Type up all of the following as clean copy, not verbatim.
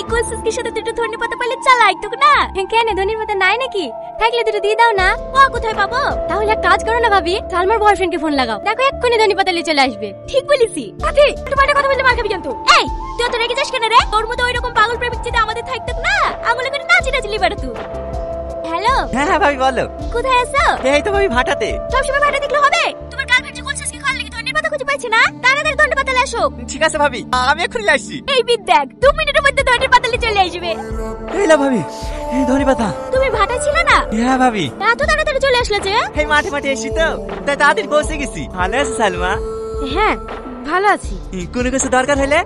এই কোর্সেস কি সাথে দুটো ধনে পাতা পাইলে চালাই তো না? কেন ধনের পাতা নাই নাকি? থাকলে দুটো দিয়ে দাও না। ও কোথায় পাবো? তাহলে এক কাজ করো না ভাবি, সালমার বয়ফ্রেন্ডকে ফোন লাগাও, দেখো এক্ষুনি ধনে পাতা নিয়ে চলে আসবে। ঠিক বলেছি। আরে একটু বাইরে কথা বললে মার খাবি কিন্তু। এই তুই তো রেগে যাস কেন রে? তোর মতো ওইরকম পাগল প্রেমিক যদি আমাদের থাকতো না, আঙুলে করে নাচি নাচলি বেড়াতো। হ্যালো। হ্যাঁ হ্যাঁ ভাবি বলো। কোথায় আছো? এই তো ভাবি ভাটাতে। সবসময় ভাটা দেখলে হবে? তোমার গার্লফ্রেন্ড যে কোর্সেস কি খাওয়ার লাগি ধনে পাতা খুঁজে পাইছে না? তাড়াতাড়ি ধনে পাতা আসো। ঠিক আছে ভাবি, আমি এক্ষুনি আসছি। এই বিদ দেখ 2 মিনিটের মধ্যে ধনে পাতা নিয়ে চলে আসবে। এই না ভাবি, এই ধনে পাতা। তুমি ভাটা ছিল না? হ্যাঁ ভাবি। এত তাড়াতাড়ি চলে আসলে যে? এই মাঠে মাঠে এসছি তো, তাই তাড়াতাড়ি পৌঁছে গেছি। ভালো আছো সালমা? হ্যাঁ ভালো আছি। কোনো কিছু দরকার হলে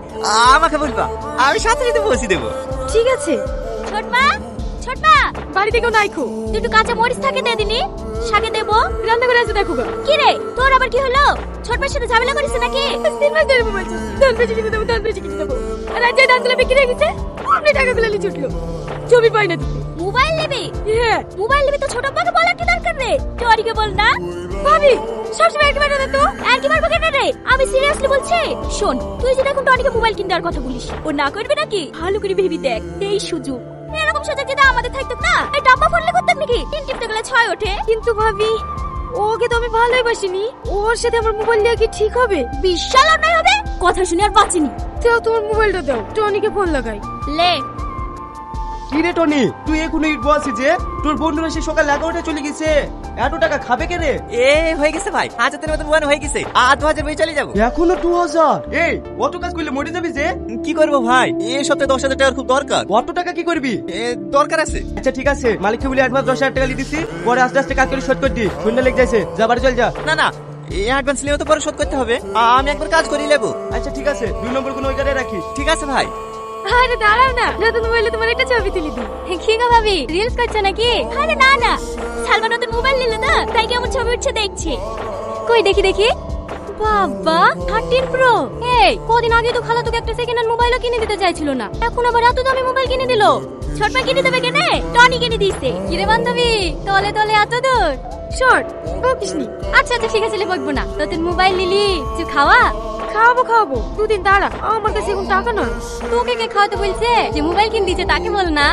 আমাকে বলবা, আমি সাথে সাথে পৌঁছে দেবো। ঠিক আছে। ছোটমা, ছোটমা বাড়িতে কেউ নাই খো, দুটো কাঁচা মরিচ থাকে দে দিনি, শাকে দেবো। রান্না করে আছে দেখো গা। কি রে তোর আবার কি হলো? ছোটমার সাথে ঝামেলা করিস নাকি? 3 মাস ধরে মোবাইল চলছে, ধান বেচে কিনে দেবো, ধান বেচে কিনে দেবো। আর আজ যে ধানগুলো বিক্রি হয়ে গেছে, আপনি টাকাগুলো নিয়ে ছুটলো। জমি পাই না তুমি। মোবাইল নেবে? হ্যাঁ মোবাইল নেবে তো ছোট আব্বাকে বলার কি দরকার রে? টরিকে বল না। ভাবি সবসময় একবার না তো আর কি মারবো কেন রে? আমি সিরিয়াসলি বলছি। শোন তুই যদি এখন টনিকে মোবাইল কিনতে আর কথা বলিস, ও না করবে নাকি? ভালো করে ভেবে দেখ, এই সুযোগ। এরকম সুযোগ যদি আমাদের থাকতো না, এই ডাব্বা ফোনলে করতাম নাকি? 3 টিপতে গেলে 6 ওঠে। কিন্তু ভাবি ওকে তো আমি ভালোই বাসিনি, ওর সাথে আমার মোবাইল দেওয়া কি ঠিক হবে? বিশাল অন্যায় হবে। কথা শুনে আর বাঁচিনি। দাও তোমার মোবাইলটা দাও, টনিকে ফোন লাগাই। লে। কি রে টনি, তুই এখনো ইট বলছিস যে তোর বন্ধুরা সে সকাল 11টায় চলে গেছে, এত টাকা খাবে কে রে? এ হয়ে গেছে ভাই, 1000 মতো ওয়ান হয়ে গেছে। আর 2000 বই চলে যাবো। এখনো 2000? এই অত কাজ করলে মরে যাবি যে। কি করবো ভাই, এই সপ্তাহে 10,000 টাকার খুব দরকার। অত টাকা কি করবি? দরকার আছে। আচ্ছা ঠিক আছে, মালিককে বলে অ্যাডভান্স 10,000 টাকা দিয়ে দিছি, পরে আস্তে আস্তে কাজ করে শোধ করে দি। শূন্য লেগে যাচ্ছে, যা বাড়ি চল যা। না না, এই অ্যাডভান্স নিয়েও তো পরে শোধ করতে হবে। আমি একবার কাজ করে নেবো। আচ্ছা ঠিক আছে, 2 নম্বর কোন ওই গাড়ি রাখিস। ঠিক আছে ভাই। আরে দাঁড়াও না, নতুন মোবাইলে তোমার একটা ছবি তুলে দিই। কি গো ভাবি, রিলস করছো নাকি? আরে না না, সালমা নতুন মোবাইল নিল না, তাই কেমন ছবি উঠছে দেখছি। কই দেখি দেখি। বাবা 13 প্রো। এই কদিন আগে তো খালা তোকে একটা সেকেন্ড হ্যান্ড মোবাইলও কিনে দিতে চাইছিল না, এখন আবার এত দামি মোবাইল কিনে দিল। ছোটমা কিনে দেবে কেনে? টনি কিনে দিয়েছে। কি রে বান্ধবী, তলে তলে এত দূর শর্ট বকিসনি। আচ্ছা আচ্ছা ঠিক আছে, বকবো না। নতুন মোবাইল নিলি, তুই খাওয়া। খাওয়াবো খাওয়াবো, 2 দিন দাঁড়া, আমার কাছে এখন টাকা না। তোকে কে খাওয়াতে বলছে? যে মোবাইল কিনে দিয়েছে তাকে বল না।